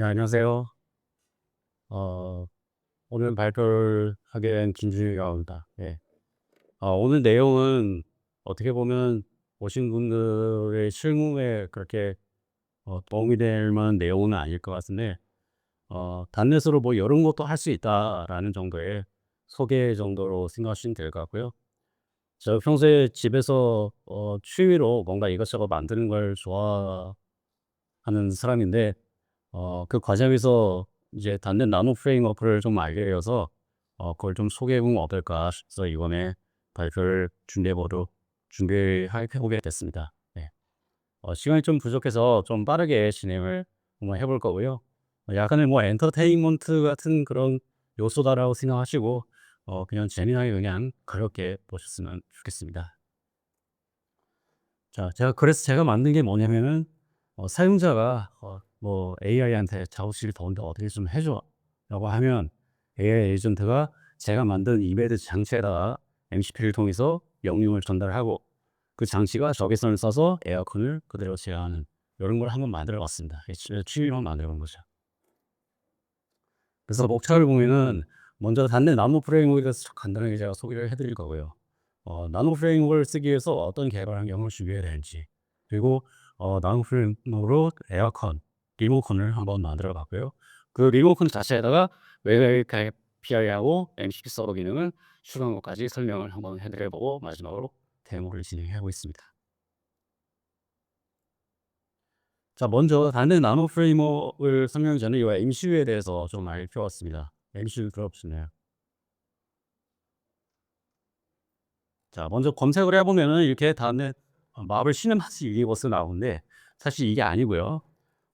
네, 안녕하세요. 어, 오늘 발표를 하게 된 김준일이라고 합니다. 예. 오늘 내용은 어떻게 보면 오신 분들의 실무에 그렇게 도움이 될 만한 내용은 아닐 것 같은데, 단넷으로 뭐 이런 것도 할 수 있다라는 정도의 소개 정도로 생각하시면 될 것 같고요. 저 평소에 집에서 취미로 뭔가 이것저것 만드는 걸 좋아하는 사람인데, 그 과정에서 이제 닿는 나노 프레임워크를 좀 알게 되어서 그걸 좀 소개해 보면 어떨까 싶어서 이번에 발표를 준비해 보게 됐습니다. 네. 시간이 좀 부족해서 좀 빠르게 진행을 한번 해볼 거고요. 약간의 뭐 엔터테인먼트 같은 그런 요소다라고 생각하시고 그냥 재미나게 그냥 가볍게 보셨으면 좋겠습니다. 자, 제가 만든 게 뭐냐면은 사용자가 뭐 AI한테 "작업실이 더운데 어떻게 좀 해 줘."라고 하면 AI 에이전트가 제가 만든 이메일 장치에다가 MCP를 통해서 명령을 전달하고 그 장치가 적외선을 쏴서 에어컨을 그대로 제어하는 요런 걸 한번 만들어 봤습니다. 취미로 만들어 본 거죠. 그래서 목차를 보면은 먼저 단내 나노 프레임워크에 대해서 간단하게 제가 소개를 해 드릴 거고요. 나노 프레임워크를 쓰기 위해서 어떤 개발 환경을 준비해야 되는지, 그리고 나노 프레임워크로 에어컨, 리모컨을 한번 만들어 봤고요. 그 리모컨 자체에다가 웹 API하고 MCP 서버 기능을 추가한 것까지 설명을 한번 해 드려 보고 마지막으로 데모를 진행하고 있습니다. 자, 먼저 단내 나노 프레임워크를 설명 전에 이 MCU에 대해서 좀 알펴봤습니다. MCU 들어보셨나요? 자, 먼저 검색을 해 보면은 이렇게 다음에 마블 시네마틱 유니버스 나오는데 사실 이게 아니고요.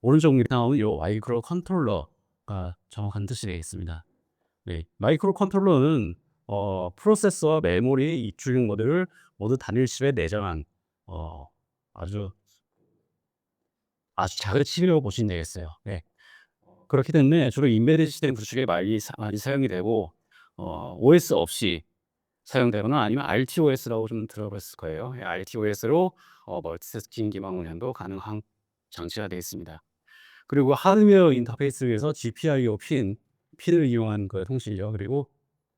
오른쪽 밑에 나오는 요 마이크로 컨트롤러가 정확한 뜻이 되겠습니다. 네. 마이크로 컨트롤러는 프로세서와 메모리, 입출력 모듈을 모두 단일 칩에 내장한 어 아주 작은 칩이라고 보시면 되겠어요. 네. 그렇기 때문에 주로 인베디드 시스템 구축에 많이 사용이 되고 OS 없이 사용되거나 아니면 RTOS라고 좀 들어봤을 거예요. RTOS로 멀티태스킹 기반 운영도 가능한 장치가 되어 있습니다. 그리고 하드웨어 인터페이스를 위해서 GPIO 핀을 이용한 그 통신이죠. 그리고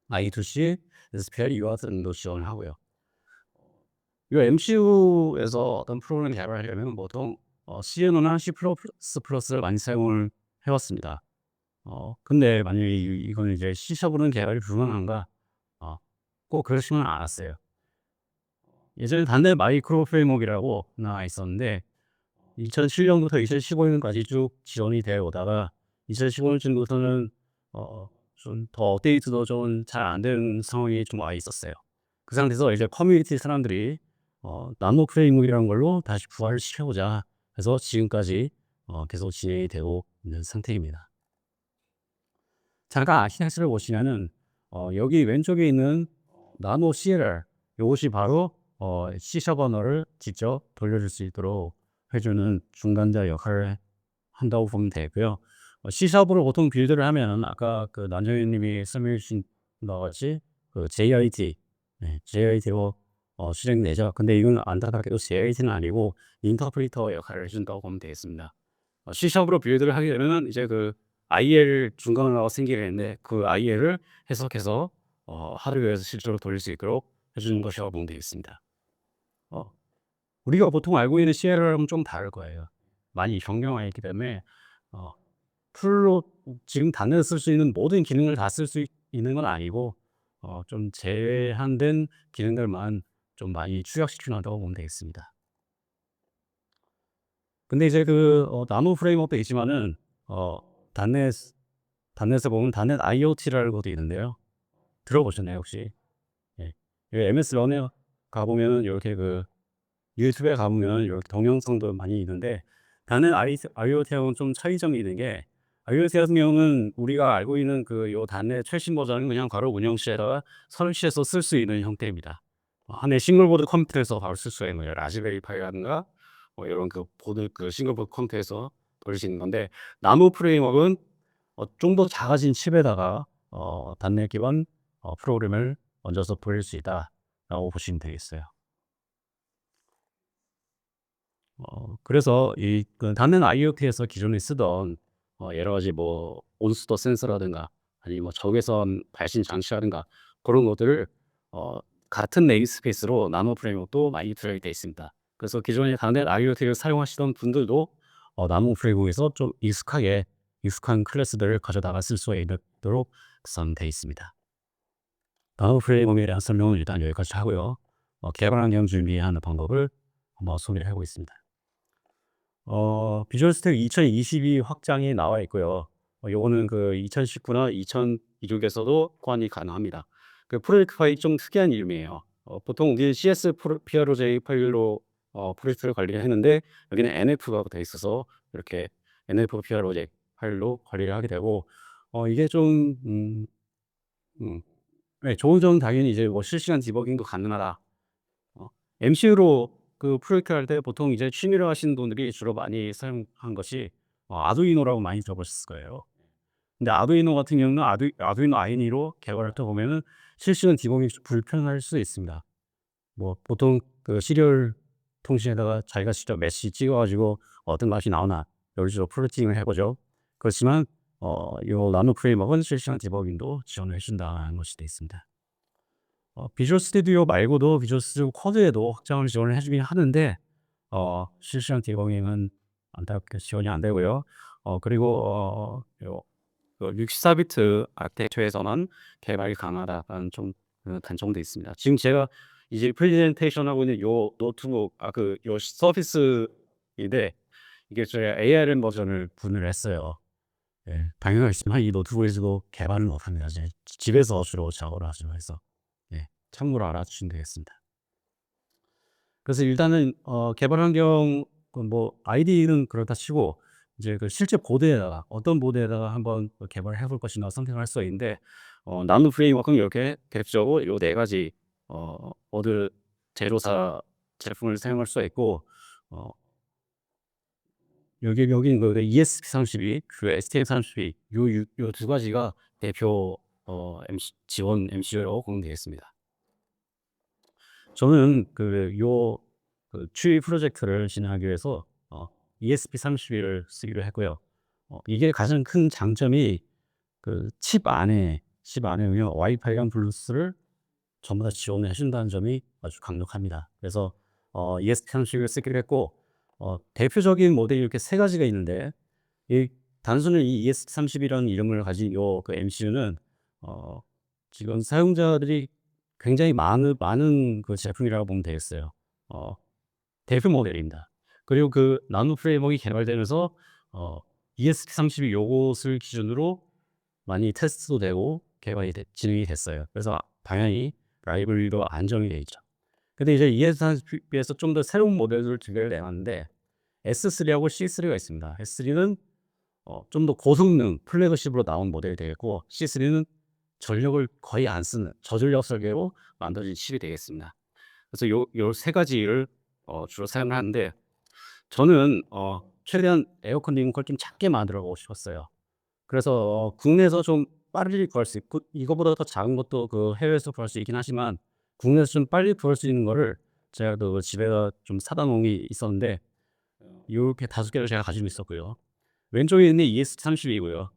I2C, SPI 이와 등도 지원을 하고요. 이 MCU에서 어떤 프로그램을 개발하려면 보통 C나 C++를 많이 사용을 해왔습니다. 근데 만약에 이거는 이제 C#는 개발이 불가능한가? 어, 꼭 그렇지는 않았어요. 예전에 단내 마이크로 프레임워크라고 나와 있었는데 2007년부터 2015년까지 쭉 지원이 되어 오다가 2015년쯤부터는 좀 더 업데이트도 좀 잘 안 되는 상황이 좀 와 있었어요. 그 상태에서 이제 커뮤니티 사람들이 나노 프레임워크라는 걸로 다시 부활을 시켜보자 해서 지금까지 계속 진행이 되고 있는 상태입니다. 잠깐 아시tex를 보시면은 여기 왼쪽에 있는 나노 CLR 요것이 바로 C# 언어를 직접 돌려줄 수 있도록 해주는 중간자 역할을 한다고 보면 되고요. C샵으로 보통 빌드를 하면 아까 그 남정현 님이 설명해 주신 바와 같이 그 JIT, 네, JIT로 실행되죠. 근데 이건 안타깝게도 JIT는 아니고 인터프리터 역할을 해준다고 보면 되겠습니다. C샵으로 빌드를 하게 되면 이제 그 IL 중간화가 생기게 되는데 그 IL을 해석해서 하드웨어에서 실제로 돌릴 수 있도록 해주는 것이라고 보면 되겠습니다. 어, 우리가 보통 알고 있는 CLR은 좀 다를 거예요. 많이 정형화 했기 때문에 어, 풀로 지금 단내에 쓸 수 있는 모든 기능을 다 쓸 수 있는 건 아니고 좀 제한된 기능들만 좀 많이 축약시켜 놨다고 보면 되겠습니다. 근데 이제 그 나노 프레임워크도 있지만은 단넷 단넷에 보면 단넷 IoT라는 것도 있는데요. 들어보셨나요 혹시? 예. MS 런에 가 보면은 요렇게 그 유튜브에 가 보면 이렇게 동영상도 많이 있는데 단넷 IoT하고는 좀 차이점이 있는 게 IoT 같은 경우는 우리가 알고 있는 그 요 단넷 최신 버전은 그냥 바로 운영시에다가 설치해서 쓸 수 있는 형태입니다. 하나의 싱글보드 컴퓨터에서 바로 쓸 수가 있는 거예요. 라즈베리 파이라든가 뭐 이런 그 보드 그 싱글보드 컴퓨터에서 돌릴 수 있는 건데 나노 프레임워크는 좀 더 작아진 칩에다가 단넷 기반 프로그램을 얹어서 돌릴 수 있다라고 보시면 되겠어요. 그래서 이 그 단넷 IoT에서 기존에 쓰던 여러 가지 뭐 온수도 센서라든가 아니면 뭐 적외선 발신 장치라든가 그런 것들을 어 같은 네임스페이스로 나노 프레임워크도 많이 들어있게 돼 있습니다. 그래서 기존에 다른 IoT를 사용하시던 분들도 나노 프레임워크에서 좀 익숙한 클래스들을 가져다가 쓸 수 있도록 구성돼 있습니다. 나노 프레임워크에 대한 설명은 일단 여기까지 하고요. 개발 환경 준비하는 방법을 한번 소개를 하고 있습니다. 비주얼 스택 2022 확장이 나와 있고요. 요거는 그 2019나 2026에서도 호환이 가능합니다. 그 프로젝트 파일이 좀 특이한 이름이에요. 보통 우리 CS PROJ 파일로 프로젝트를 관리를 했는데 여기는 NF가 돼 있어서 이렇게 NF PROJ 파일로 관리를 하게 되고 이게 좀 네, 좋은 점은 당연히 이제 뭐 실시간 디버깅도 가능하다. MCU로 그 프로젝트 할 때 보통 이제 취미로 하시는 분들이 주로 많이 사용한 것이 아두이노라고 많이 들어보셨을 거예요. 근데 아두이노 같은 경우는 아두이노 아이니로 개발할 때 보면은 실시간 디버깅이 좀 불편할 수 있습니다. 뭐 보통 그 시리얼 통신에다가 자기가 직접 메시 찍어 가지고 어떤 맛이 나오나 이런 식으로 플로팅을 해 보죠. 그렇지만 요 나노 프레임워크는 실시간 디버깅도 지원을 해 준다는 것이 되어 있습니다. 비주얼 스튜디오 말고도 비주얼 스튜디오 코드에도 확장을 지원을 해 주긴 하는데 실시간 디버깅은 안타깝게 지원이 안 되고요. 그리고 요 64비트 아키텍처에서만 개발이 가능하다라는 좀 단점도 있습니다. 지금 제가 이제 프레젠테이션 하고 있는 요 노트북 요 서피스인데 이게 제가 ARM 버전을 구매를 했어요. 예. 당연하지만 이 노트북에서도 개발은 못합니다. 이제 집에서 주로 작업을 하죠. 그래서 예. 참고로 알아주시면 되겠습니다. 그래서 일단은 개발 환경 뭐 IDE는 그렇다 치고 이제 그 실제 보드에다가 어떤 보드에다가 한번 개발을 해볼 것이나 선택할 수 있는데 나노 프레임워크는 이렇게 대표적으로 요 네 가지 보드 제조사 제품을 사용할 수가 있고 어 여긴 그 ESP32 그리고 STM32 요 두 가지가 대표 지원 MCU라고 보면 되겠습니다. 저는 추이 프로젝트를 진행하기 위해서 ESP32를 쓰기로 했고요. 이게 가장 큰 장점이 그 칩안에 와이파이랑 블루투스를 전부 다 지원해 준다는 점이 아주 강력합니다. 그래서 ESP32를 쓰기로 했고 대표적인 모델이 이렇게 세 가지가 있는데 이 단순히 이 ESP32라는 이름을 가진 그 MCU는 지금 사용자들이 굉장히 많은 그 제품이라고 보면 되겠어요. 어 대표 모델입니다. 그리고 그 나노 프레임워크가 개발되면서 ESP32 요것을 기준으로 많이 테스트도 되고 진행이 됐어요. 그래서 당연히 라이브러리도 안정이 돼 있죠. 근데 이제 ESP32에서 좀 더 새로운 모델들을 두 개를 내놨는데 S3하고 C3가 있습니다. S3는 좀 더 고성능 플래그십으로 나온 모델이 되겠고 C3는 전력을 거의 안 쓰는 저전력 설계로 만들어진 칩이 되겠습니다. 그래서 요 세 가지를 주로 사용을 하는데 저는 최대한 에어 컨디션 걸 좀 작게 만들어 보고 싶었어요. 그래서 국내에서 좀 빨리 구할 수 있고 이거보다 더 작은 것도 그 해외에서 구할 수 있긴 하지만 국내에서 좀 빨리 구할 수 있는 거를 제가 그 집에다 좀 사다 놓은 게 있었는데 요렇게 5개를 제가 가지고 있었고요. 왼쪽에 있는 ES32고요.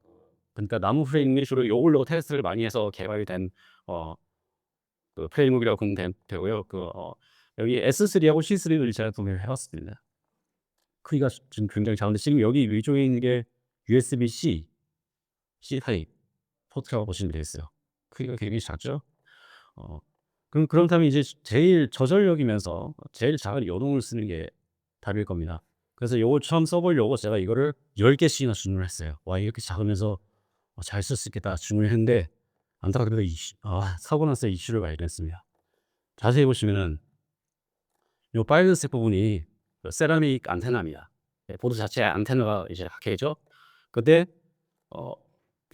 그러니까 나무 프레임이 주로 요걸로 테스트를 많이 해서 개발이 된 그 프레임work이라고 보면 되고요. 여기 S3하고 C3를 제가 구매를 해 왔습니다. 크기가 지금 굉장히 작은데 지금 여기 위쪽에 있는 게 USB-C 타입 포트라고 보시면 되겠어요. 크기가 굉장히 작죠? 어 그렇다면 이제 제일 저전력이면서 제일 작은 요동을 쓰는 게 답일 겁니다. 그래서 요걸 처음 써 보려고 제가 이거를 10개씩이나 주문을 했어요. 와 이렇게 작으면서 잘 쓸 수 있겠다 주문을 했는데 안타깝게도 사고 나서 이슈를 발견했습니다. 자세히 보시면은 요 빨간색 부분이 그 세라믹 안테나입니다. 예, 보드 자체에 안테나가 이제 박혀 있죠. 근데 어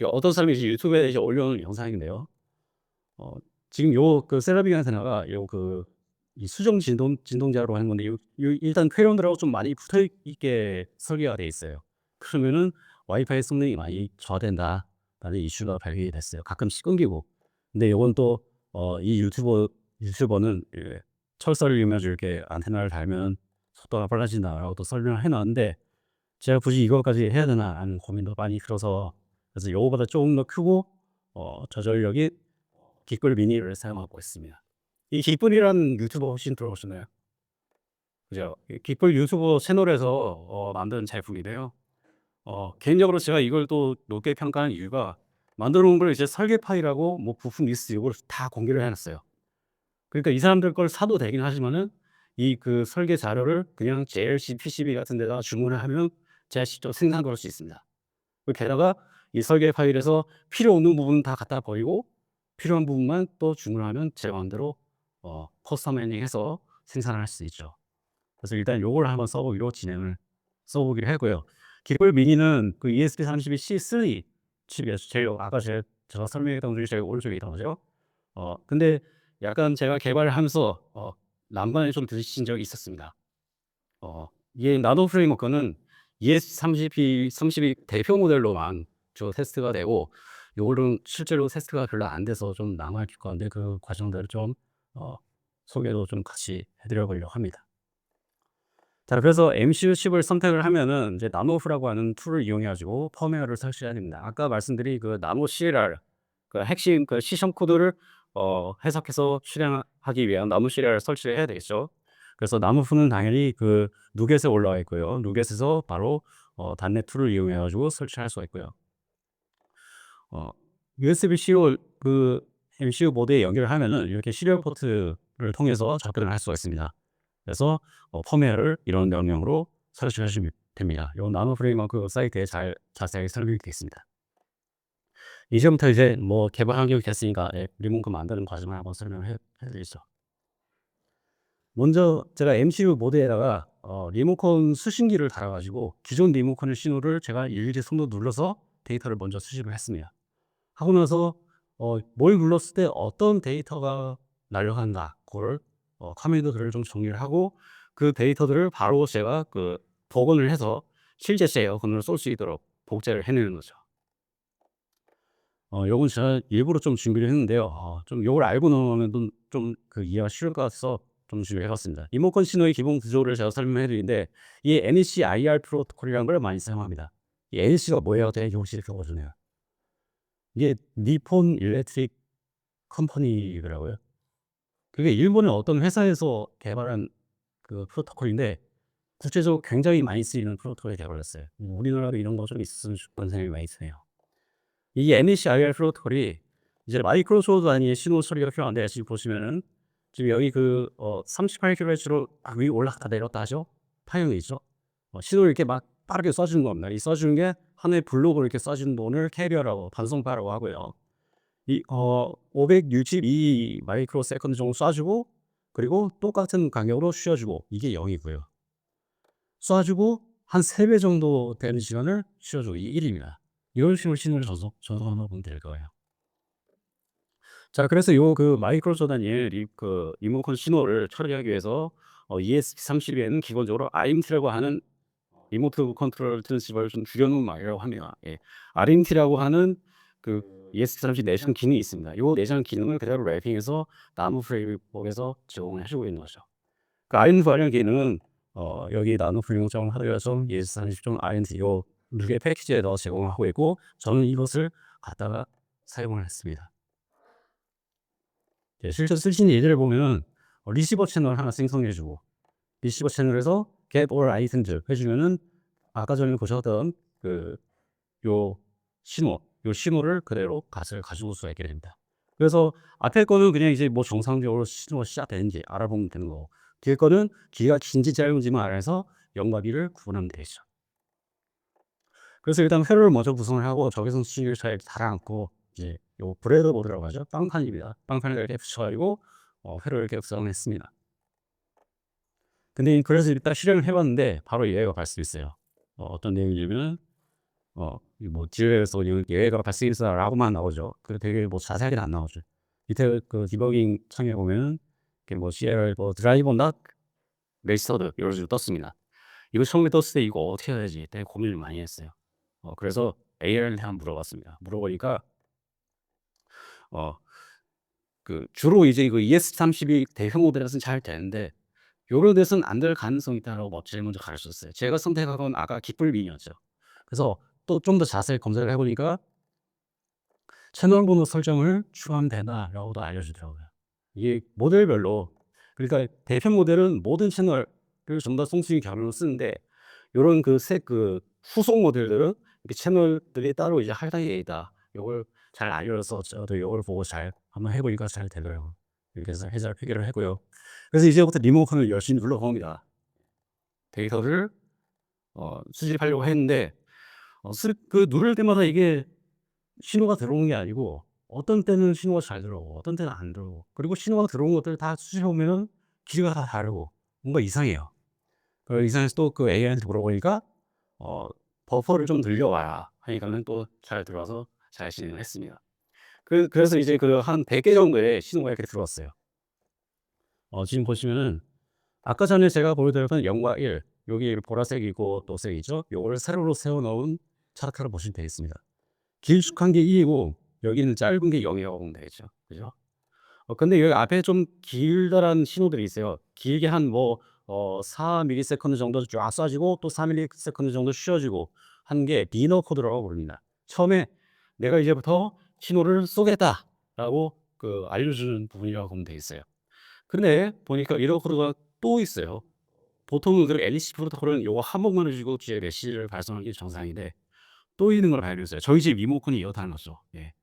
어떤 사람이 이제 유튜브에 이제 올려놓은 영상인데요. 어 지금 그 세라믹 안테나가 이 수정 진동자로 하는 건데 일단 회원들하고 좀 많이 붙어 있게 설계가 돼 있어요. 그러면은 와이파이 성능이 많이 저하된다라는 이슈가 발견이 됐어요. 가끔씩 끊기고. 근데 요건 또 이 유튜버는 철사를 이용해서 이렇게 안테나를 달면 속도가 빨라진다라고 또 설명을 해 놨는데 제가 굳이 이거까지 해야 되나 하는 고민도 많이 들어서, 그래서 요거보다 조금 더 크고 저전력이 긱불 미니를 사용하고 있습니다. 이 긱불이라는 유튜버 혹시 들어보셨나요? 그죠? 이 긱불 유튜버 채널에서 만든 제품인데요. 개인적으로 제가 이걸 또 높게 평가하는 이유가, 만들어 놓은 걸 이제 설계 파일하고 뭐 부품 리스트 요걸 다 공개를 해 놨어요. 그러니까 이 사람들 걸 사도 되긴 하지만은 이 그 설계 자료를 그냥 JLC PCB 같은 데다가 주문을 하면 제가 직접 생산 걸을 수 있습니다. 게다가 이 설계 파일에서 필요 없는 부분은 다 갖다 버리고 필요한 부분만 또 주문하면 제 마음대로 커스텀 엔딩해서 생산을 할 수 있죠. 그래서 일단 요걸 한번 써보기로 진행을 써보기로 하고요. 깃불 미니는 그 ESP32C3 칩이에요. 제일 아까 제가 설명했던 중에 제일 오른쪽에 있던 거죠. 근데 약간 제가 개발을 하면서 난관을 좀 들으신 적이 있었습니다. 이게 나노 프레임워크는 ES32 대표 모델로만 주로 테스트가 되고, 요거는 실제로 테스트가 별로 안 돼서 좀 남아 있을 건데, 그 과정들을 좀 어 소개도 좀 같이 해 드려 보려고 합니다. 자, 그래서 MCU 칩을 선택을 하면은 이제 나노프라고 하는 툴을 이용해 가지고 펌웨어를 설치해야 됩니다. 아까 말씀드린 그 나노 CLR, 그 핵심 그 시션 코드를 해석해서 실행하기 위한 나노 CLR을 설치를 해야 되겠죠. 그래서 나노프는 당연히 그 누겟에 올라와 있고요. 누겟에서 바로 단넷 툴을 이용해 가지고 설치할 수가 있고요. 어 USB-C로 그 MCU 보드에 연결을 하면은 이렇게 시리얼 포트를 통해서 접근을 할 수가 있습니다. 그래서 펌웨어를 이런 명령으로 설치하시면 됩니다. 요 나노 프레임워크 사이트에 잘 자세하게 설명이 되어 있습니다. 이제부터 이제 뭐 개발 환경이 됐으니까 리모컨 만드는 과정을 한번 설명을 해 드리죠. 먼저 제가 MCU 보드에다가 리모컨 수신기를 달아 가지고 기존 리모컨의 신호를 제가 일일이 손으로 눌러서 데이터를 먼저 수집을 했습니다. 하고 나서 뭘 눌렀을 때 어떤 데이터가 날아간다, 그걸 커맨드들을 좀 정리를 하고 그 데이터들을 바로 제가 그 복원을 해서 실제 제 에어컨으로 쏠 수 있도록 복제를 해내는 거죠. 요건 제가 일부러 좀 준비를 했는데요. 좀 요걸 알고 넘어가면 좀 그 이해가 쉬울 것 같아서 좀 준비를 해 봤습니다. 리모컨 신호의 기본 구조를 제가 설명해 드리는데, 이 NEC IR 프로토콜이라는 걸 많이 사용합니다. 이 NEC가 뭐예요? 되게 혹시 이렇게 보시네요. 이게 니폰 일렉트릭 컴퍼니더라고요. 그게 일본의 어떤 회사에서 개발한 그 프로토콜인데, 국제적으로 굉장히 많이 쓰이는 프로토콜을 개발했어요. 우리나라도 이런 거 좀 있었으면 싶은 생각이 많이 드네요. 이 NEC IR 프로토콜이 이제 마이크로 단위의 신호 처리가 필요한데, 지금 보시면은 지금 여기 그 38kHz로 막 위 올라갔다 내렸다 하죠. 파형이 있죠. 신호를 이렇게 막 빠르게 쏴주는 겁니다. 이 쏴주는 게 하나의 블록을 이렇게 쏴주는 돈을 캐리어라고, 반송파라고 하고요. 이 562 마이크로 세컨드 정도 쏴주고, 그리고 똑같은 간격으로 쉬어주고, 이게 0이고요. 쏴주고 한 3배 정도 되는 시간을 쉬어주고, 이게 1입니다. 이런 식으로 신호를 전송하면 보면 될 거예요. 자, 그래서 요 그 마이크로 조단위의 그 리모컨 신호를 처리하기 위해서 ESP32에는 기본적으로 RMT라고 하는 리모트 컨트롤 트랜시버를 좀 줄여 놓은 말이라고 합니다. 예. RMT라고 하는 그 ESP32 내장 기능이 있습니다. 요 내장 기능을 그대로 랩핑해서 나노 프레임워크에서 제공을 해 주고 있는 거죠. 그 RMT 관련 기능은 여기 나노 프레임워크 하드웨어에서 ES30 RMT 요 두 개 패키지에 넣어 제공하고 있고, 저는 이것을 갖다가 사용을 했습니다. 실제 쓰시는 예제를 보면 리시버 채널 하나 생성해 주고, 리시버 채널에서 get all items 해 주면은 아까 전에 보셨던 그 요 신호를 그대로 값을 가져올 수가 있게 됩니다. 그래서 앞에 거는 그냥 이제 뭐 정상적으로 신호가 시작되는지 알아보면 되는 거고, 뒤에 거는 길이가 긴지 짧은지만 알아서 0과 2를 구분하면 되죠. 그래서 일단 회로를 먼저 구성을 하고 적외선 수식을 잘 달아앉고, 이제 요 브레드보드라고 하죠. 빵판입니다. 빵판을 이렇게 붙여 가지고 회로를 이렇게 구성을 했습니다. 근데 그래서 일단 실행을 해 봤는데 바로 예외가 발생했어요. 어떤 내용이냐면 뭐 딜에서 예외가 발생했어라고만 나오죠. 그 되게 뭐 자세하게는 안 나오죠. 밑에 그 디버깅 창에 보면은 이렇게 뭐 CL 뭐 드라이버 not registered 이런 식으로 떴습니다. 이거 처음에 떴을 때 이거 어떻게 해야 되지? 되게 고민을 많이 했어요. 그래서 AR한테 한번 물어봤습니다. 물어보니까 어 그 주로 이제 이거 ES32 대형 모델에서는 잘 되는데, 요런 데서는 안 될 가능성이 있다라고 제일 먼저 가르쳤어요. 제가 선택한 건 아까 깃불민이었죠. 그래서 또 좀 더 자세히 검색을 해 보니까 채널 번호 설정을 추가하면 된다라고도 알려주더라고요. 이게 모델별로, 그러니까 대표 모델은 모든 채널을 전부 다 송수익 경로로 쓰는데, 요런 후속 모델들은 이렇게 채널들이 따로 이제 할당이 있다. 요걸 잘 알려줘서 저도 요걸 보고 잘 한번 해 보니까 잘 되더라고요. 이렇게 해서 해설 표기를 하고요. 그래서 이제부터 리모컨을 열심히 눌러봅니다. 데이터를 수집하려고 했는데, 누를 때마다 이게 신호가 들어오는 게 아니고, 어떤 때는 신호가 잘 들어오고 어떤 때는 안 들어오고, 그리고 신호가 들어온 것들을 다 수집해 보면은 길이가 다 다르고 뭔가 이상해요. 이상해서 또 그 AI한테 물어보니까 어 "버퍼를 좀 늘려봐라." 하니까는 또 잘 들어와서 잘 진행을 했습니다. 그래서 이제 한 100개 정도의 신호가 이렇게 들어왔어요. 지금 보시면은 아까 전에 제가 보여드렸던 0과 1, 여기 보라색이고 노색이죠. 요거를 세로로 세워 놓은 차트를 보시면 되겠습니다. 길쭉한 게 1 이고 여기는 짧은 게 0 이라고 보면 되겠죠. 그죠? 근데 여기 앞에 좀 길다란 신호들이 있어요. 길게 한 4 밀리세컨드 정도 쫙 쏴지고 또 4 밀리세컨드 정도 쉬어지고 한 게 비너 코드라고 부릅니다. 처음에 '내가 이제부터 신호를 쏘겠다.'라고 알려주는 부분이라고 보면 되겠어요. 근데 보니까 이러 코드가 또 있어요. 보통은 LEC 프로토콜은 요거 한 번만 해 주고 뒤에 메시지를 발송하는 게 정상인데, 또 있는 걸 발견했어요. 저희 집 리모컨이 이렇다는 거죠. 예.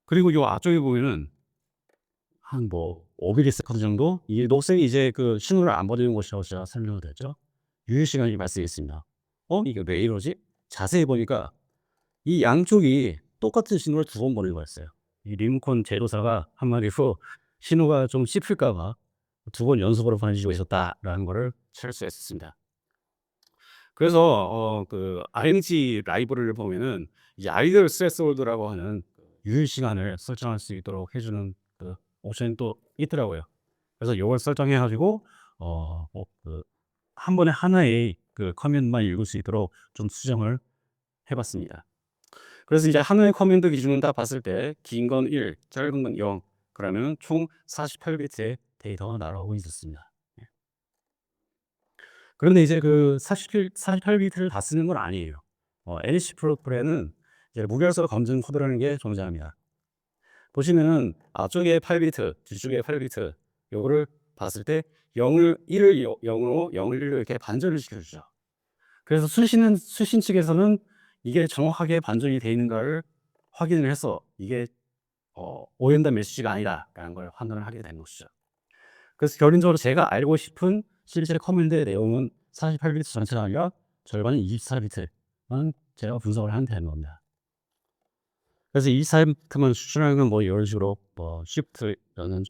그리고 요 앞쪽에 보면은 한 5ms 정도, 이 녹색이 이제 신호를 안 보내는 곳이라고 제가 설명을 드렸죠. 유효 시간이 발생했습니다. 이게 왜 이러지? 자세히 보니까 이 양쪽이 똑같은 신호를 2번 보내는 거였어요. 이 리모컨 제조사가 한마디로 신호가 좀 씹힐까 봐 2번 연속으로 보내주고 있었다라는 거를 철수했습니다. 그래서 ING 라이브러리를 보면은 이제 아이디얼 스레스홀드라고 하는 유효 시간을 설정할 수 있도록 해 주는 옵션이 또 있더라고요. 그래서 요걸 설정해 가지고 한 번에 하나의 커맨드만 읽을 수 있도록 좀 수정을 해 봤습니다. 그래서 이제 하나의 커맨드 기준을 딱 봤을 때 긴 건 1, 짧은 건 0, 그러면은 총 48비트의 데이터가 날아오고 있었습니다. 예. 그런데 이제 48비트를 다 쓰는 건 아니에요. NC 프로토콜에는 이제 무결석 검증 코드라는 게 존재합니다. 보시면은 앞쪽에 8비트, 뒤쪽에 8비트, 요거를 봤을 때 0을 1을 0으로 0을 1로 이렇게 반전을 시켜주죠. 그래서 수신 측에서는 이게 정확하게 반전이 되어 있는가를 확인을 해서 이게 오연단 메시지가 아니다라는 걸 판단을 하게 되는 것이죠. 그래서 결론적으로 제가 알고 싶은 실제 커맨드의 내용은 48비트 전체가 아니라 절반인 24비트만 제가 분석을 하면 되는 겁니다. 그래서 24비트만 수출하는 건 이런 식으로 shift라는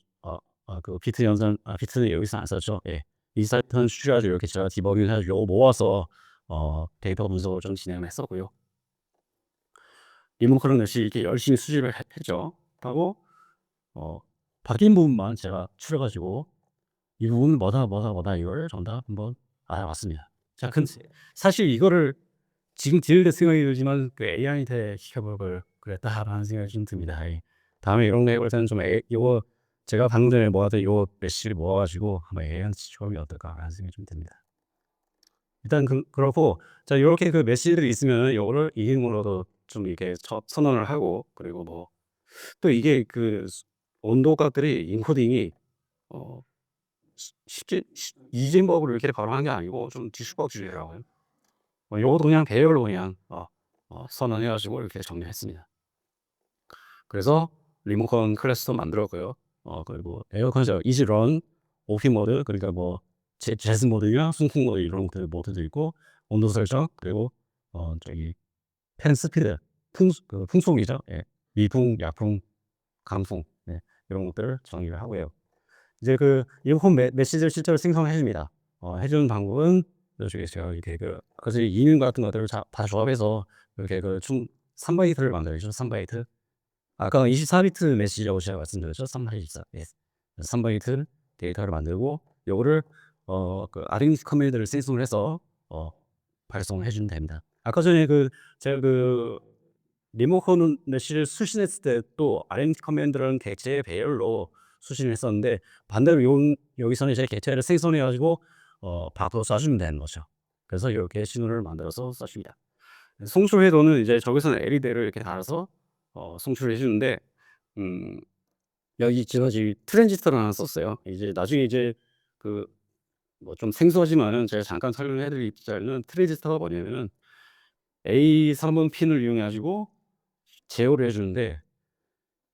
비트 연산, 비트는 여기서 안 썼죠. 예. 24비트는 수출해 가지고 이렇게 제가 디버깅을 해 가지고 요거 모아서 데이터 분석을 좀 진행을 했었고요. 리모컨은 역시 이렇게 열심히 수집을 했죠. 하고 바뀐 부분만 제가 추려 가지고 이 부분은 뭐다 이거를 전부 다 한번 알아봤습니다. 자, 근데 사실 이거를 지금 들을 때 생각이 들지만 AI한테 시켜볼 걸 그랬다라는 생각이 좀 듭니다. 다음에 이런 거 해볼 때는 좀 요거 제가 방금 전에 모았던 요 메시지를 모아 가지고 한번 AI한테 시켜보면 어떨까라는 생각이 좀 듭니다. 일단 그렇고, 자, 요렇게 메시지들이 있으면은 요거를 이행으로도 좀 이렇게 선언을 하고, 그리고 또 이게 온도 값들이 인코딩이 어 쉽게 이진법으로 이렇게 바로 한 게 아니고 좀 뒤죽박죽이더라고요. 요것도 그냥 배열로 그냥 선언해 가지고 이렇게 정리했습니다. 그래서 리모컨 클래스도 만들었고요. 그리고 에어 컨디셔너, 이지 런, 오피 모드, 그러니까 재즈 모드나 순풍 모드 이런 것들 모드도 있고, 온도 설정, 그리고 저기 팬 스피드, 풍속이죠. 예. 미풍, 약풍, 강풍, 네, 이런 것들을 정의를 하고요. 이제 리모컨 메시지를 실제로 생성해 줍니다. 해 주는 방법은 이쪽에 제가 이렇게 그래서 이민 같은 것들을 다 조합해서 이렇게 총 3바이트를 만들어야죠. 3바이트. 아까 24비트 메시지라고 제가 말씀드렸죠. 3바이트. 예. 3바이트 데이터를 만들고 요거를 RMS 커맨드를 생성을 해서 발송을 해 주면 됩니다. 아까 전에 제가 리모컨 메시지를 수신했을 때 또 RMS 커맨드라는 객체의 배열로 수신을 했었는데 반대로 여기서는 이제 객체를 생성해 가지고 밖으로 쏴주면 되는 거죠. 그래서 이렇게 신호를 만들어서 쏴줍니다. 송출 회로는 이제 저기서는 LED를 이렇게 달아서 송출을 해 주는데 음 여기 제가 지금 트랜지스터를 하나 썼어요. 이제 나중에 이제 그 뭐 좀 생소하지만은 제가 잠깐 설명해 드리자면은 트랜지스터가 뭐냐면은 A3번 핀을 이용해 가지고 제어를 해 주는데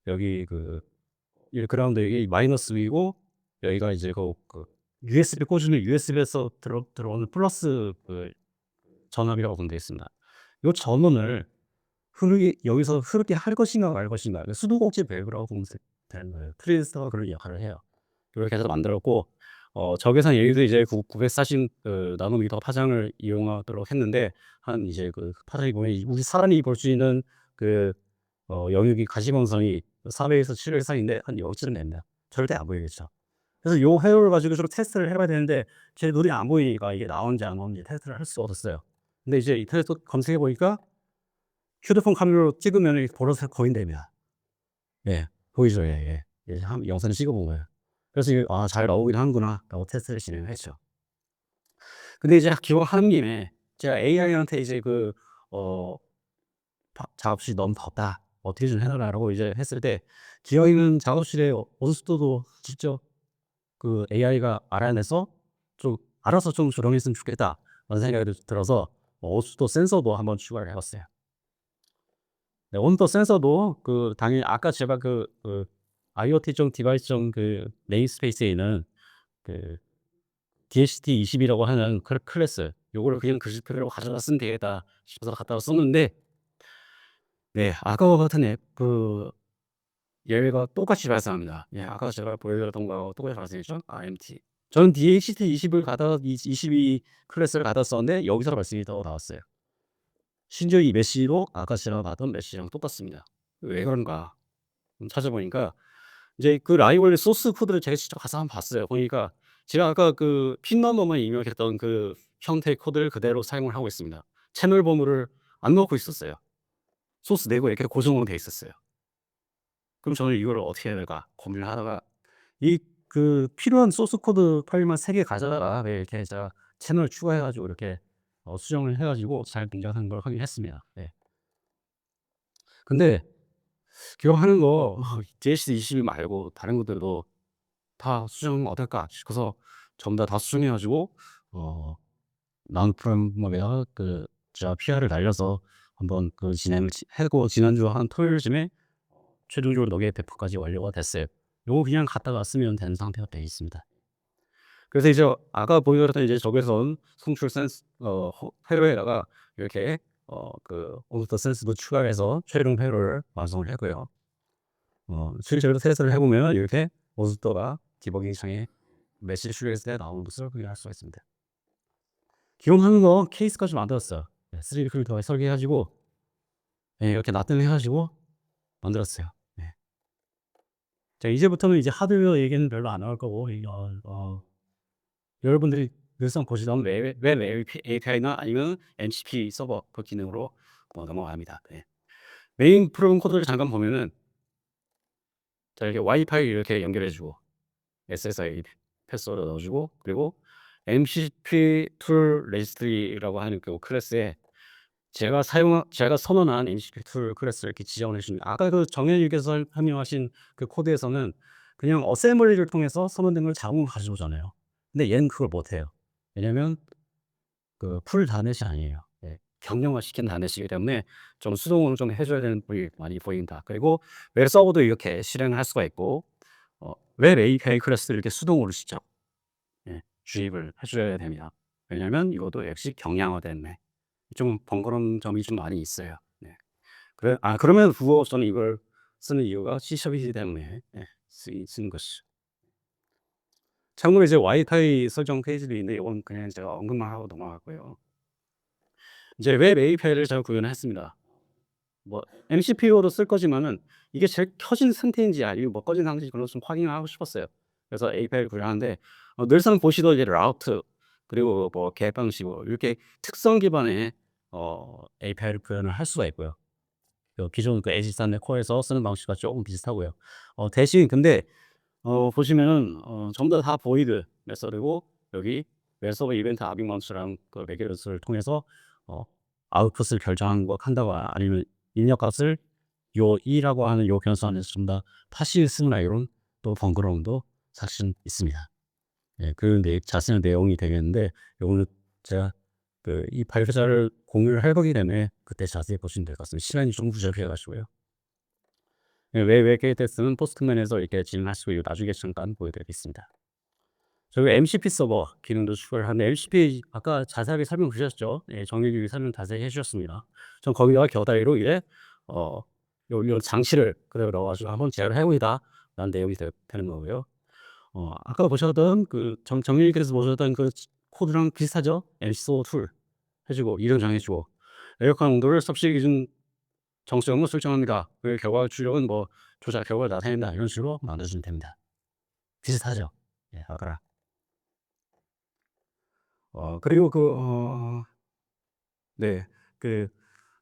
여기 그라운드 여기 마이너스 V고 여기가 이제 USB 꽂으면 USB에서 들어오는 플러스 전압이라고 보면 되겠습니다. 요 전원을 여기서 흐르게 할 것인가 말 것인가 수도꼭지 밸브라고 보면 되는 거예요. 트랜지스터가 그런 역할을 해요. 요렇게 해서 만들었고 적외선 얘도 이제 940 나노미터 파장을 이용하도록 했는데 한 이제 파장이 보면 우리 사람이 볼 수 있는 영역이 가시광선이 400에서 700 사이인데 한 여기쯤 됩니다. 절대 안 보이겠죠. 그래서 요 회로를 가지고 좀 테스트를 해 봐야 되는데 제 눈이 안 보이니까 이게 나오는지 안 나오는지 테스트를 할 수가 없었어요. 근데 이제 인터넷 검색해 보니까 휴대폰 카메라로 찍으면 이렇게 보라색 거인 됩니다. 예. 보이죠? 예예. 예. 한 영상을 찍어 본 거예요. 그래서 이게 '아 잘 나오긴 하는구나.'라고 테스트를 진행을 했죠. 근데 이제 기왕 하는 김에 제가 AI한테 이제 어 "작업실이 너무 덥다. 어떻게 좀 해 달라."라고 이제 했을 때 기왕이면 작업실에 온습도도 직접 AI가 알아내서 좀 알아서 좀 조정했으면 좋겠다라는 생각이 들어서 온습도 센서도 한번 추가를 해 봤어요. 네, 온도 센서도 당연히 아까 제가 IoT용 디바이스용 네임스페이스에 있는 그 DHT20이라고 하는 클래스 요거를 그냥 글씨표로 가져다 쓰면 되겠다 싶어서 갖다가 썼는데 네 아까와 같은 예외가 똑같이 발생합니다. 예 아까 제가 보여드렸던 거하고 똑같이 발생했죠. MT. 저는 DHT20을 갖다가 22 클래스를 갖다 썼는데 여기서 발생이 더 나왔어요. 심지어 이 메시지도 아까 제가 봤던 메시지랑 똑같습니다. 왜 그런가 찾아보니까 이제 라이벌 소스 코드를 제가 직접 가서 한번 봤어요. 보니까 제가 아까 핀 넘버만 입력했던 형태의 코드를 그대로 사용을 하고 있습니다. 채널 번호를 안 넣고 있었어요. 소스 내부에 이렇게 고정으로 돼 있었어요. 그럼 저는 이거를 어떻게 해야 될까 고민을 하다가 이 필요한 소스 코드 파일만 3개 가져다가 네 이렇게 제가 채널 추가해 가지고 이렇게 수정을 해 가지고 잘 동작하는 걸 확인했습니다. 네. 근데 기억하는 거 JS22 말고 다른 것들도 다 수정 어떨까 싶어서 전부 다 수정해 가지고 어 나우프로그램에다가 제가 PR을 날려서 한번 진행을 하고 지난주 한 토요일쯤에 최종적으로 너겟 배포까지 완료가 됐어요. 요거 그냥 갖다가 쓰면 되는 상태가 되어 있습니다. 그래서 이제 아까 보여드렸던 이제 적외선 송출 센스 회로에다가 이렇게 온스터 센스도 추가해서 최종 회로를 완성을 했고요. 실제로 테스트를 해 보면 이렇게 온스터가 디버깅 창에 메시지 출력했을 때 나오는 것을 확인할 수가 있습니다. 기용하는 거 케이스까지 만들었어요. 네, 3D 프린터에 설계해 가지고 예 이렇게 납땜해 가지고 만들었어요. 네. 자 이제부터는 이제 하드웨어 얘기는 별로 안 나올 거고 여러분들이 늘상 보시던 웹 API나 아니면 MCP 서버 기능으로 넘어갑니다. 네. 메인 프로그램 코드를 잠깐 보면은 자 이렇게 와이파이 이렇게 연결해 주고 SSID 패스워드 넣어 주고 그리고 MCP 툴 레지스트리라고 하는 클래스에 제가 선언한 MCP 툴 클래스를 이렇게 지정을 해 줍니다. 아까 정현님께서 설명하신 코드에서는 그냥 어셈블리를 통해서 선언된 걸 자동으로 가져오잖아요. 근데 얘는 그걸 못 해요. 왜냐면 풀 다넷이 아니에요. 예. 경량화 시킨 다넷이기 때문에 좀 수동으로 좀 해 줘야 되는 부분이 많이 보인다. 그리고 웹 서버도 이렇게 실행을 할 수가 있고 웹 API 클래스를 이렇게 수동으로 직접 주입을 해 줘야 됩니다. 왜냐면 이것도 역시 경량화된 좀 번거로운 점이 좀 많이 있어요. 네. 그럼에도 불구하고 저는 이걸 쓰는 이유가 C# 때문에 쓰는 것이죠. 참고로 이제 와이파이 설정 페이지도 있는데 이건 그냥 제가 언급만 하고 넘어가고요. 이제 웹 API를 제가 구현을 했습니다. 뭐 MCPU로도 쓸 거지만은 이게 잘 켜진 상태인지 아니면 꺼진 상태인지 그런 걸 좀 확인을 하고 싶었어요. 그래서 API를 구현하는데 늘상 보시던 이제 라우트 그리고 겟 방식으로 이렇게 특성 기반의 API를 구현을 할 수가 있고요. 기존 에지스탄의 코어에서 쓰는 방식과 조금 비슷하고요. 대신 근데 보시면은 전부 다 보이드 메서드고, 여기 웰서버 이벤트 아빅먼츠라는 그 매개를 통해서 어 아웃풋을 결정한 거 한다고, 아니면 입력값을 요 E라고 하는 요 변수 안에서 전부 다 다시 쓰는 이런 또 번거로움도 사실은 있습니다. 예, 그 자세한 내용이 되겠는데, 요거는 제가 이 발표자를 공유를 할 거기 때문에 그때 자세히 보시면 될 것 같습니다. 시간이 좀 부족해 가지고요. 예, 왜 KTS는 포스트맨에서 이렇게 진행하시고 나중에 잠깐 보여드리겠습니다. 저희 MCP 서버 기능도 추가를 하는데, MCP 아까 자세하게 설명 주셨죠? 예, 정일이 설명 자세히 해주셨습니다. 전 거기다가 겨다리로 이제 요 장치를 그대로 넣어가지고 한번 제어를 해보이다 라는 내용이 되는 거고요. 아까 보셨던 정일님께서 보셨던 그 코드랑 비슷하죠? MCO 툴 해주고 이름 정해주고, 에어컨 온도를 섭씨 기준 정수형으로 설정합니다. 그 결과 출력은 뭐 조작 결과를 나타낸다, 이런 식으로 만들어주면 됩니다. 비슷하죠? 예, 아까랑. 그리고 네, 그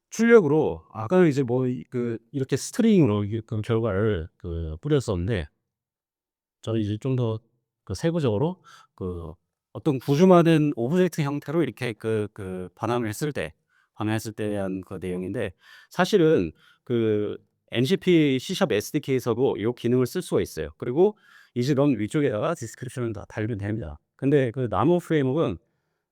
출력으로 아까는 이제 뭐 이렇게 스트링으로 그 결과를 뿌렸었는데, 저는 이제 좀 더 세부적으로 어떤 구조화된 오브젝트 형태로 이렇게 반환했을 때 대한 그 내용인데, 사실은 그 MCP C# SDK에서도 이 기능을 쓸 수가 있어요. 그리고 이제 런 위쪽에다가 디스크립션을 다 달면 됩니다. 근데 그 나무 프레임워크는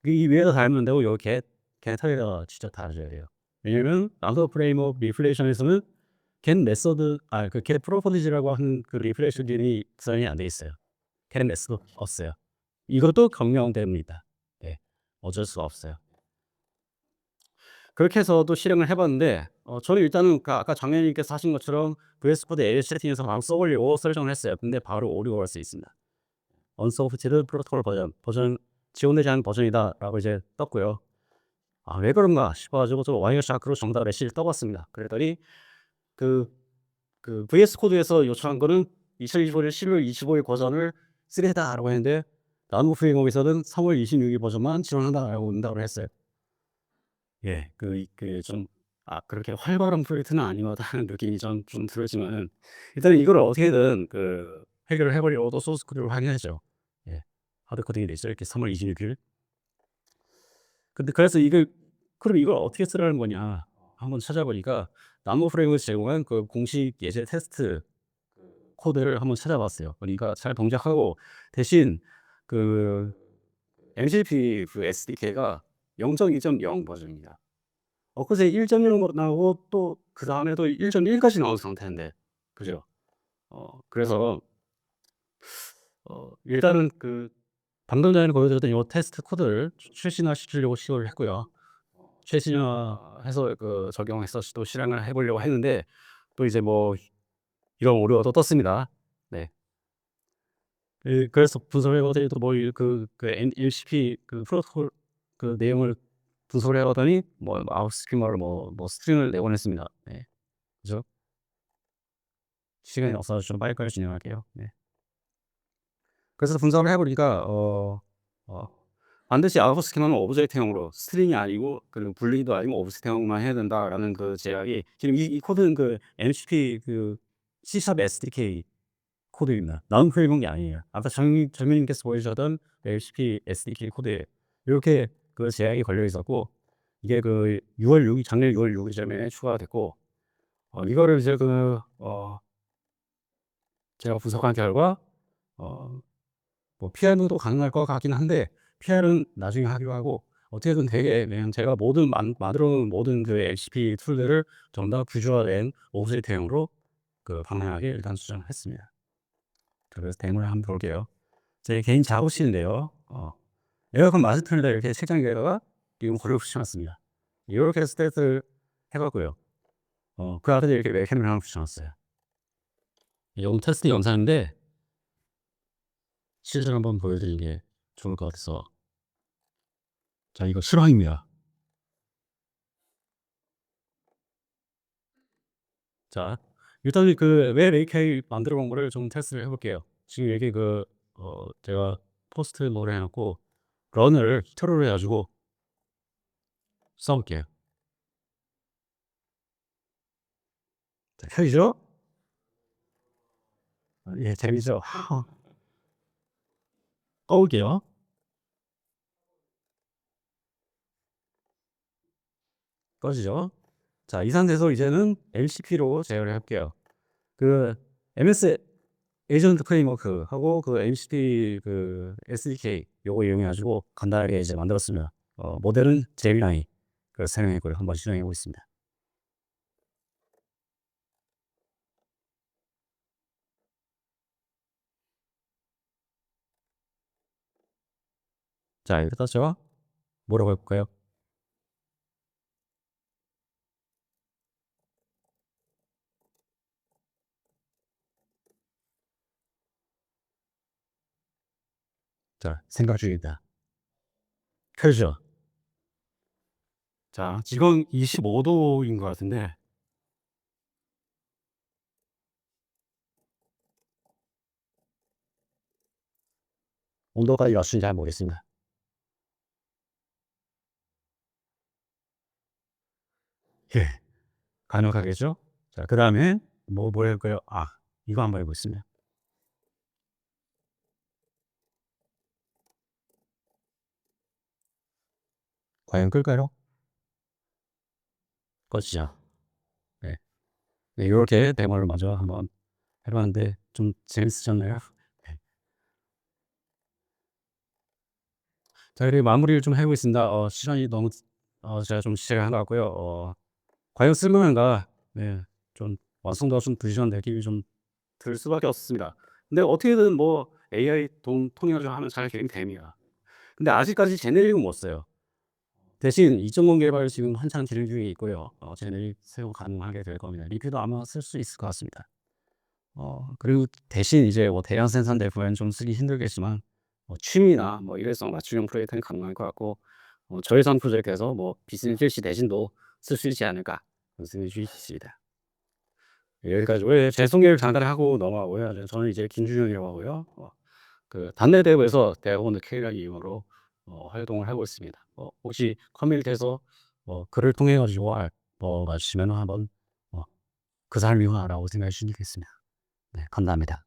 이 위에다 달면 되고, 요 겟에다가 직접 달아줘야 돼요. 왜냐면 나무 프레임워크 리플레이션에서는 겟 메서드, 겟 프로퍼티즈라고 하는 그 리플레이션 기능이 구현이 안 돼 있어요. 겟 메서드 없어요. 이것도 경영됩니다. 네, 어쩔 수가 없어요. 그렇게 해서도 실행을 해봤는데, 저는 일단은 아까 장현님께서 하신 것처럼 VS 코드 AS 세팅에서 바로 써보려고 설정을 했어요. 근데 바로 오류가 올 수 있습니다. 언소프트드 프로토콜 버전 지원되지 않은 버전이다라고 이제 떴고요. 왜 그런가 싶어가지고 저 와이어샤크로 정답 메시지를 떠봤습니다. 그랬더니 그 VS 코드에서 요청한 거는 2025년 11월 25일 버전을 쓰레다라고 했는데, 나무 프레임워크에서는 3월 26일 버전만 지원한다라고 온다고 했어요. 예, 좀 그렇게 활발한 프로젝트는 아니었다는 느낌이 좀 들었지만, 일단 이걸 어떻게든 해결을 해보려고 또 소스 코드를 확인하죠. 예, 하드 코딩이 돼 있어요. 이렇게 3월 26일. 근데 그래서 그럼 이걸 어떻게 쓰라는 거냐 한번 찾아보니까, 나무 프레임워크 제공한 그 공식 예제 테스트 코드를 한번 찾아봤어요. 그러니까 잘 동작하고, 대신 그 MCP SDK가 0.2.0 버전입니다. 엊그제 1.0으로 나오고 또 그 다음에도 1.1까지 나온 상태인데, 그죠? 그래서 일단은 방금 전에 보여드렸던 이 테스트 코드를 최신화 시키려고 시도를 했고요. 최신화해서 적용해서 또 실행을 해보려고 했는데, 또 이제 뭐 이런 오류가 또 떴습니다. 네. 그래서 분석을 해봤더니 또 MCP 프로토콜 내용을 분석을 해봤더니 뭐 아웃 스키마를 스트링을 내보냈습니다. 네. 그죠? 시간이 없어서 좀 빨리빨리 진행할게요. 네. 그래서 분석을 해보니까 반드시 아웃 스키마는 오브젝트형으로, 스트링이 아니고 분리도 아니고 오브젝트형만 해야 된다라는 제약이, 지금 이 코드는 MCP C# SDK 코드입니다. 나운 프레임워크이 아니에요. 아까 정민님께서 보여주셨던 MCP SDK 코드에 이렇게 제약이 걸려 있었고, 이게 6월 6일 작년 6월 6일쯤에 추가가 됐고, 이거를 이제 제가 분석한 결과 뭐 PR도 가능할 것 같긴 한데, PR은 나중에 하기로 하고, 어떻게든 되게 그냥 제가 만들어 놓은 모든 MCP 툴들을 전부 다 구조화된 오브젝트형으로 방향하게 일단 수정을 했습니다. 그래서 데모를 한번 볼게요. 제 개인 작업실인데요. 에어컨 마스터를 이렇게 책장 위에다가 지금 고리를 붙여놨습니다. 이렇게 스탯을 해봤고요. 그 앞에 이렇게 웹캠을 하나 붙여놨어요. 이건 테스트 영상인데 실제로 한번 보여드리는 게 좋을 것 같아서. 자, 이거 실황입니다. 자, 일단 웹 API 만들어 본 거를 좀 테스트를 해볼게요. 지금 여기 제가 포스트 뭐를 해놓고 런을 히터로 해가지고 써볼게요. 자, 켜지죠? 예, 재미죠. 꺼울게요. 꺼지죠. 자, 이 상태에서 이제는 MCP로 제어를 할게요. 그 MS 에이전트 프레임워크하고 그 MCP 그 SDK 요거 이용해 가지고 간단하게 이제 만들었으면 모델은 제미나이 그 사용했고요. 한번 실행해 보겠습니다. 자, 이렇게 떴죠? 뭐라고 해볼까요? 자, 생각 중이다. 켜죠. 자, 지금 25도인 것 같은데 온도까지 맞추는지 잘 모르겠습니다. 예, 가능하겠죠? 자, 그 다음에 뭐 해볼까요? 아, 이거 한번 해보겠습니다. 과연 끌까요? 꺼지죠. 네, 네, 이렇게 데모를 마저 한번 해봤는데 좀 재밌으셨나요? 네. 자, 이렇게 마무리를 좀 해보겠습니다. 시간이 너무 제가 좀 지체가 한 것 같고요. 과연 쓸만한가? 네, 좀 완성도가 좀 부실한 느낌이 좀 들 수밖에 없습니다. 근데 어떻게든 뭐 AI 통해서 하면 잘 됩니다. 근데 아직까지 제네릭은 못 써요. 대신 2.0 개발 지금 한창 진행 중에 있고요. 제네릭 사용 가능하게 될 겁니다. 리뷰도 아마 쓸 수 있을 것 같습니다. 그리고 대신 이제 뭐 대량 생산 대부분 좀 쓰기 힘들겠지만 취미나 뭐 일회성 맞춤형 프로젝트는 가능할 것 같고 저예산 프로젝트에서 뭐 비즈니스 실시 대신도 쓸 수 있지 않을까 그런 생각이 좀 있습니다. 여기까지 왜 제 소개를 잠깐 하고 넘어가고요. 저는 이제 김준영이라고 하고요. 그 단내 대부에서 대학원 K라는 이름으로 활동을 하고 있습니다. 혹시 커뮤니티에서 글을 통해 가지고 봐주시면 한번 그 사람이구나라고 생각해 주시면 좋겠습니다. 네, 감사합니다.